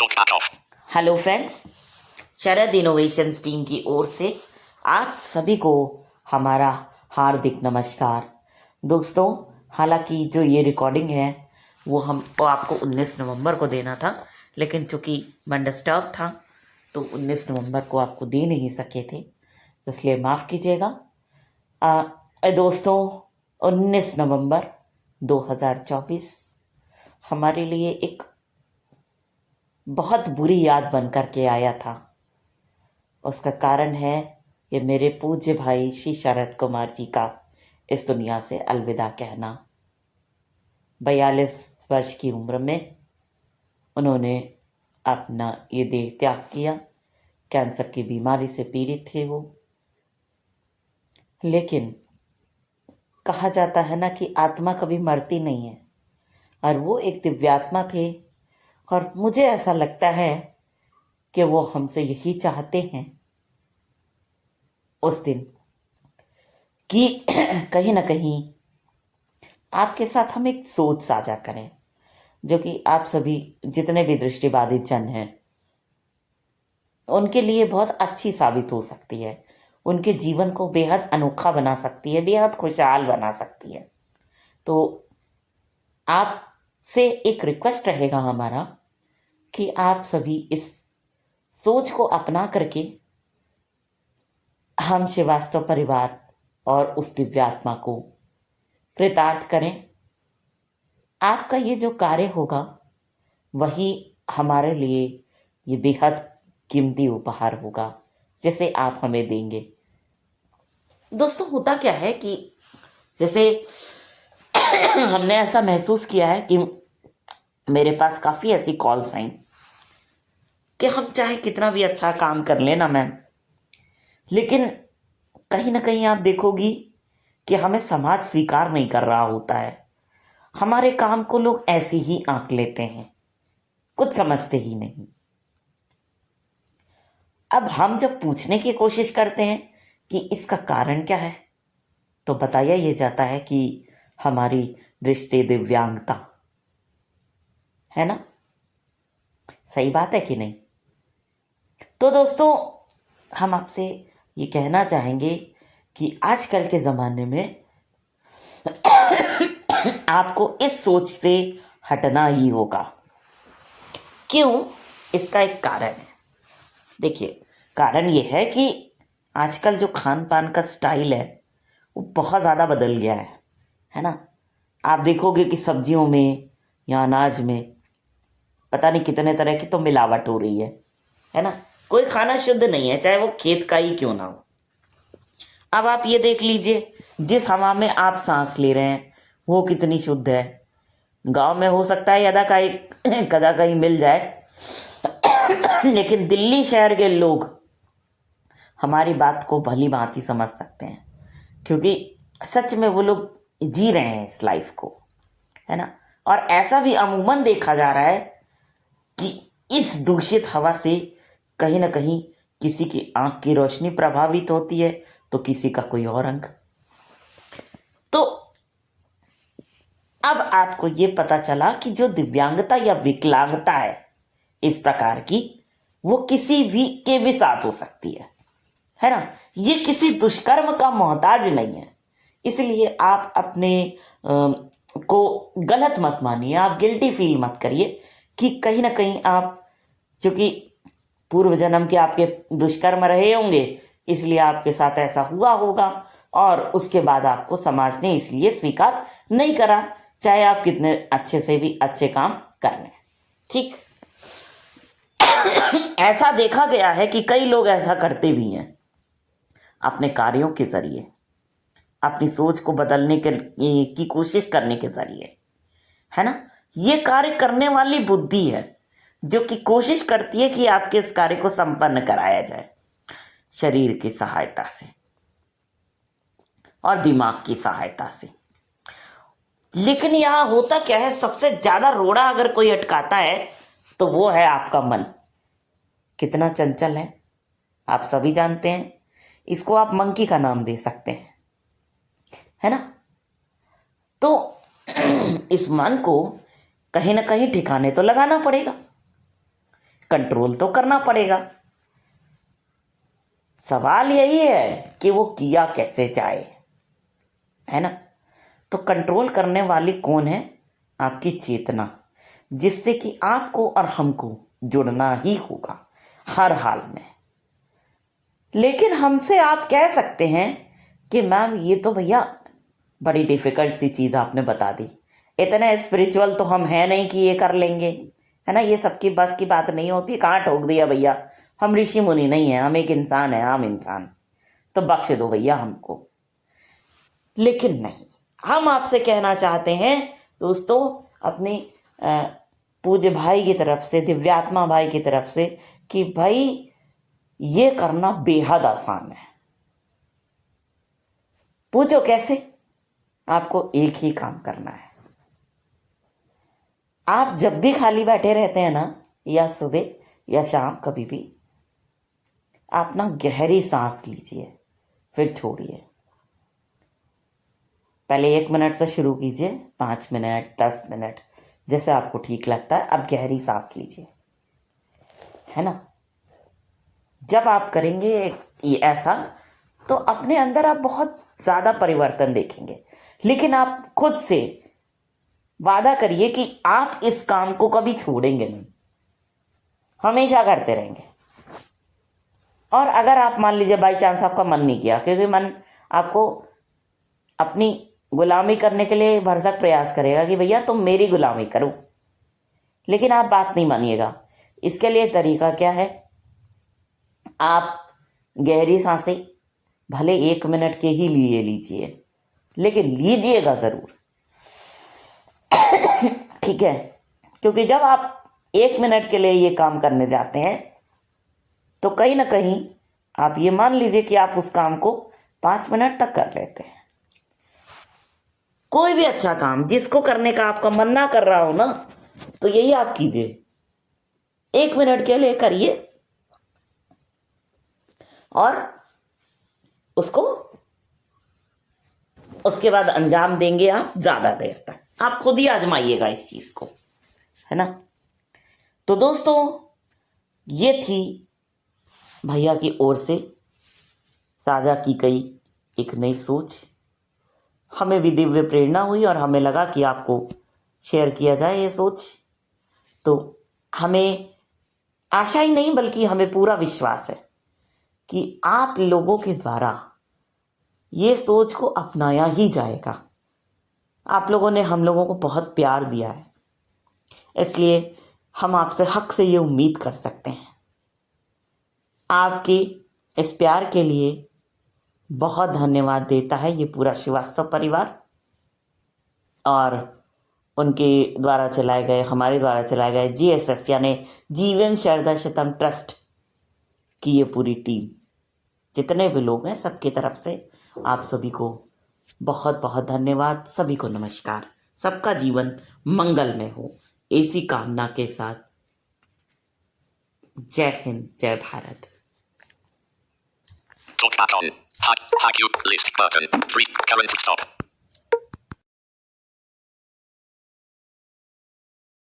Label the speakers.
Speaker 1: Hello friends, शरद innovations team की ओर से आप सभी को हमारा हार्दिक नमस्कार। दोस्तों, हालांकि जो ये रिकॉर्डिंग है वो हमको आपको 19 नवंबर को देना था, लेकिन चूंकि मैं डिस्टर्ब था तो 19 नवंबर को आपको दे नहीं सके थे, तो इसलिए माफ़ कीजिएगा। दोस्तों, 19 नवंबर 2024 हमारे लिए एक बहुत बुरी याद बन कर के आया था। उसका कारण है कि मेरे पूज्य भाई श्री शरद कुमार जी का इस दुनिया से अलविदा कहना। 42 वर्ष की उम्र में उन्होंने अपना ये देह त्याग किया। कैंसर की बीमारी से पीड़ित थे वो, लेकिन कहा जाता है ना कि आत्मा कभी मरती नहीं है, और वो एक दिव्यात्मा थे। और मुझे ऐसा लगता है कि वो हमसे यही चाहते हैं उस दिन कि कहीं ना कहीं आपके साथ हम एक सोच साझा करें, जो कि आप सभी जितने भी दृष्टिबाधित जन हैं उनके लिए बहुत अच्छी साबित हो सकती है, उनके जीवन को बेहद अनोखा बना सकती है, बेहद खुशहाल बना सकती है। तो आपसे एक रिक्वेस्ट रहेगा हमारा कि आप सभी इस सोच को अपना करके हम श्रीवास्तव परिवार और उस दिव्यात्मा को कृतार्थ करें। आपका ये जो कार्य होगा वही हमारे लिए ये बेहद कीमती उपहार होगा, जैसे आप हमें देंगे। दोस्तों, होता क्या है कि जैसे हमने ऐसा महसूस किया है कि मेरे पास काफ़ी ऐसी कॉल्स आई कि हम चाहे कितना भी अच्छा काम कर लें ना मैम, लेकिन कहीं ना कहीं आप देखोगी कि हमें समाज स्वीकार नहीं कर रहा होता है। हमारे काम को लोग ऐसे ही आंक लेते हैं, कुछ समझते ही नहीं। अब हम जब पूछने की कोशिश करते हैं कि इसका कारण क्या है, तो बताया ये जाता है कि हमारी दृष्टि दिव्यांगता है ना। सही बात है कि नहीं? तो दोस्तों, हम आपसे ये कहना चाहेंगे कि आजकल के ज़माने में आपको इस सोच से हटना ही होगा। क्यों? इसका एक कारण है। देखिए, कारण ये है कि आजकल जो खान पान का स्टाइल है वो बहुत ज़्यादा बदल गया है ना। आप देखोगे कि सब्जियों में या अनाज में पता नहीं कितने तरह की तो मिलावट हो रही है ना। कोई खाना शुद्ध नहीं है, चाहे वो खेत का ही क्यों ना हो। अब आप ये देख लीजिए, जिस हवा में आप सांस ले रहे हैं वो कितनी शुद्ध है। गांव में हो सकता है यदा कहीं कदा कहीं मिल जाए, लेकिन दिल्ली शहर के लोग हमारी बात को भली भांति समझ सकते हैं, क्योंकि सच में वो लोग जी रहे हैं इस लाइफ को, है ना। और ऐसा भी अमूमन देखा जा रहा है कि इस दूषित हवा से कहीं ना कहीं किसी की आंख की रोशनी प्रभावित होती है, तो किसी का कोई और अंग। तो अब आपको ये पता चला कि जो दिव्यांगता या विकलांगता है इस प्रकार की, वो किसी भी के भी साथ हो सकती है ना। ये किसी दुष्कर्म का मोहताज नहीं है। इसलिए आप अपने को गलत मत मानिए, आप गिल्टी फील मत करिए कि कहीं ना कहीं आप, क्योंकि पूर्व जन्म के आपके दुष्कर्म रहे होंगे इसलिए आपके साथ ऐसा हुआ होगा, और उसके बाद आपको समाज ने इसलिए स्वीकार नहीं करा, चाहे आप कितने अच्छे से भी अच्छे काम कर लें। ठीक, ऐसा देखा गया है कि कई लोग ऐसा करते भी हैं अपने कार्यों के जरिए, अपनी सोच को बदलने के की कोशिश करने के जरिए, है ना। ये कार्य करने वाली बुद्धि है जो कि कोशिश करती है कि आपके इस कार्य को संपन्न कराया जाए शरीर की सहायता से और दिमाग की सहायता से। लेकिन यहां होता क्या है, सबसे ज्यादा रोड़ा अगर कोई अटकाता है तो वो है आपका मन। कितना चंचल है आप सभी जानते हैं। इसको आप मंकी का नाम दे सकते हैं, है ना। तो इस मन को कहीं ना कहीं ठिकाने तो लगाना पड़ेगा। कंट्रोल तो करना पड़ेगा। सवाल यही है कि वो किया कैसे जाए, है ना। तो कंट्रोल करने वाली कौन है? आपकी चेतना, जिससे कि आपको और हमको जुड़ना ही होगा हर हाल में। लेकिन हमसे आप कह सकते हैं कि मैम ये तो भैया बड़ी डिफिकल्ट सी चीज़ आपने बता दी, इतने स्पिरिचुअल तो हम हैं नहीं कि ये कर लेंगे, है ना, ये सबकी बस की बात नहीं होती। कहाँ ठोक दिया भैया, हम ऋषि मुनि नहीं हैं, हम एक इंसान है, आम इंसान, तो बख्श दो भैया हमको। लेकिन नहीं, हम आपसे कहना चाहते हैं दोस्तों, अपनी पूज्य भाई की तरफ से, दिव्यात्मा भाई की तरफ से, कि भाई ये करना बेहद आसान है। पूछो कैसे? आपको एक ही काम करना है। आप जब भी खाली बैठे रहते हैं ना, या सुबह या शाम, कभी भी आप ना गहरी सांस लीजिए, फिर छोड़िए। पहले 1 मिनट से शुरू कीजिए, 5 मिनट, 10 मिनट, जैसे आपको ठीक लगता है। अब गहरी सांस लीजिए, है ना। जब आप करेंगे ये ऐसा, तो अपने अंदर आप बहुत ज़्यादा परिवर्तन देखेंगे। लेकिन आप खुद से वादा करिए कि आप इस काम को कभी छोड़ेंगे नहीं, हमेशा करते रहेंगे। और अगर आप मान लीजिए बाई चांस आपका मन नहीं किया, क्योंकि मन आपको अपनी गुलामी करने के लिए भरसक प्रयास करेगा कि भैया तुम मेरी गुलामी करो, लेकिन आप बात नहीं मानिएगा। इसके लिए तरीका क्या है? आप गहरी सांसें भले 1 मिनट के ही लिए लीजिए, लेकिन लीजिएगा जरूर, ठीक है। क्योंकि जब आप 1 मिनट के लिए ये काम करने जाते हैं, तो कहीं ना कहीं आप ये मान लीजिए कि आप उस काम को 5 मिनट तक कर लेते हैं। कोई भी अच्छा काम जिसको करने का आपका मन ना कर रहा हो ना, तो यही आप कीजिए, 1 मिनट के लिए करिए और उसको उसके बाद अंजाम देंगे आप ज्यादा देर तक। आप खुद ही आजमाइएगा इस चीज को, है ना। तो दोस्तों, ये थी भैया की ओर से साझा की गई एक नई सोच। हमें भी दिव्य प्रेरणा हुई और हमें लगा कि आपको शेयर किया जाए ये सोच। तो हमें आशा ही नहीं, बल्कि हमें पूरा विश्वास है कि आप लोगों के द्वारा ये सोच को अपनाया ही जाएगा। आप लोगों ने हम लोगों को बहुत प्यार दिया है, इसलिए हम आपसे हक से ये उम्मीद कर सकते हैं। आपके इस प्यार के लिए बहुत धन्यवाद देता है ये पूरा श्रीवास्तव परिवार, और उनके द्वारा चलाए गए, हमारे द्वारा चलाए गए GSS यानी जीवन शारदा शतम ट्रस्ट की ये पूरी टीम, जितने भी लोग हैं, सबकी तरफ से आप सभी को बहुत बहुत धन्यवाद। सभी को नमस्कार। सबका जीवन मंगलमय हो, ऐसी कामना के साथ। जय हिंद, जय Bharat.
Speaker 2: Talk back on. Hack you list button. 3 current stop.